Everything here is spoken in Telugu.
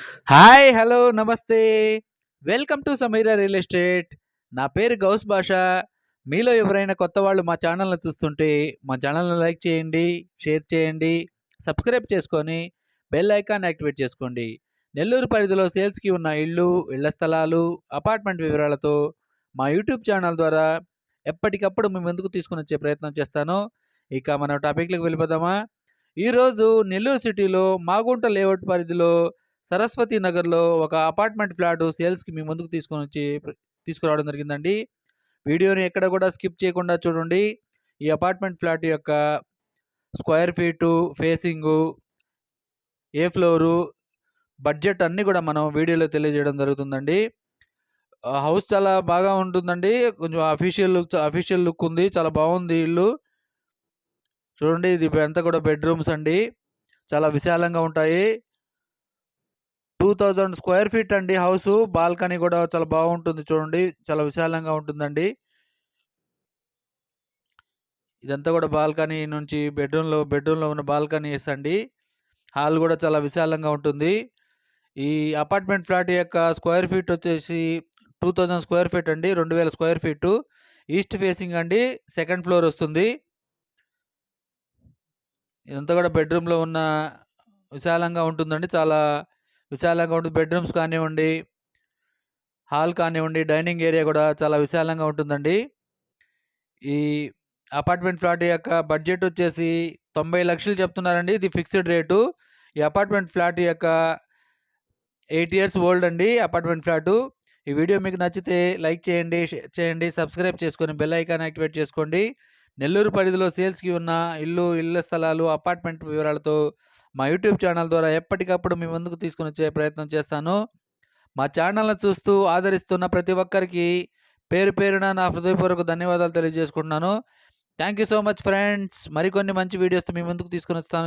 హాయ్! హలో! నమస్తే! Welcome to Sameera real estate. నా పేరు గౌస్ బాషా. మీలో ఎవరైనా కొత్త వాళ్ళు మా ఛానల్‌ని చూస్తుంటే, మా ఛానల్‌ని లైక్ చేయండి, షేర్ చేయండి, సబ్స్క్రైబ్ చేసుకొని, బెల్ ఐకాన్ యాక్టివేట్ చేసుకోండి. నెల్లూరు పరిధిలో సేల్స్‌కి ఉన్న ఇళ్ళు, ఇళ్ల స్థలాలు, అపార్ట్మెంట్ వివరాలతో మా యూట్యూబ్ ఛానల్ ద్వారా ఎప్పటికప్పుడు మీ ముందుకు తీసుకొనొచ్చే ప్రయత్నం చేస్తాను. ఇక మన టాపిక్‌లోకి వెళ్ళిపోదామా? ఈరోజు నెల్లూరు సిటీలో మాగుంట లేఅవుట్ పరిధిలో సరస్వతి నగర్‌లో ఒక అపార్ట్మెంట్ ఫ్లాటు సేల్స్‌కి మీ ముందుకు తీసుకురావడం జరిగిందండి. వీడియోని ఎక్కడ కూడా స్కిప్ చేయకుండా చూడండి. ఈ అపార్ట్మెంట్ ఫ్లాట్ యొక్క స్క్వేర్ ఫీటు, ఫేసింగు, ఏ ఫ్లోరు, బడ్జెట్ అన్నీ కూడా మనం వీడియోలో తెలియజేయడం జరుగుతుందండి. హౌస్ చాలా బాగా ఉంటుందండి. కొంచెం అఫీషియల్ లుక్ ఉంది. చాలా బావుంది ఇల్లు. చూడండి ఇది అంతా కూడా బెడ్‌రూమ్స్ అండి. చాలా విశాలంగా ఉంటాయి. 2000 స్క్వేర్ ఫీట్ అండి హౌసు. బాల్కనీ గూడా చాలా బావుంటుంది చూడండి. చాలా విశాలంగా ఉంటుందండి. ఇదంతా గూడా బాల్కనీ నుంచి బెడ్‌రూమ్‌లో ఉన్న బాల్కనీస్ అండి. హాల్ గూడా చాలా విశాలంగా ఉంటుంది. ఈ అపార్ట్మెంట్ ఫ్లాట్ యొక్క స్క్వేర్ ఫీట్ వచ్చేసి 2000 స్క్వేర్ ఫీట్ అండి. 2000 స్క్వేర్ ఫీటు. ఈస్ట్ ఫేసింగ్ అండి. సెకండ్ ఫ్లోర్ వస్తుంది. ఇదంతా గూడా బెడ్‌రూమ్‌లో ఉన్న విశాలంగా ఉంటుందండి. చాలా విశాలంగా ఉంటుంది. బెడ్‌రూమ్స్ కానివ్వండి, హాల్ కానివ్వండి, డైనింగ్ ఏరియా గూడా చాలా విశాలంగా ఉంటుందండి. ఈ అపార్ట్మెంట్ ఫ్లాట్ యొక్క బడ్జెట్ వచ్చేసి 90,00,000 చెప్తున్నారండి. ఇది ఫిక్స్డ్ రేటు. ఈ అపార్ట్మెంట్ ఫ్లాట్ యొక్క 8 ఇయర్స్ ఓల్డ్ అండి అపార్ట్మెంట్ ఫ్లాటు. ఈ వీడియో మీకు నచ్చితే లైక్ చేయండి, షేర్ చేయండి, సబ్స్క్రైబ్ చేసుకొని బెల్ ఐకాన్ యాక్టివేట్ చేసుకోండి. నెల్లూరు పరిధిలో సేల్స్‌కి ఉన్న ఇళ్ల స్థలాలు, అపార్ట్మెంట్ వివరాలతో మా యూట్యూబ్ ఛానల్ ద్వారా ఎప్పటికప్పుడు మీ ముందుకు తీసుకొనొచ్చే ప్రయత్నం చేస్తాను. మా ఛానల్‌ని చూస్తూ ఆదరిస్తున్న ప్రతి ఒక్కరికి పేరు పేరున నా హృదయపూర్వక ధన్యవాదాలు తెలియజేసుకుంటున్నాను. Thank you so much friends. మరికొన్ని మంచి వీడియోస్‌తో మీ ముందుకు తీసుకొనొస్తాను.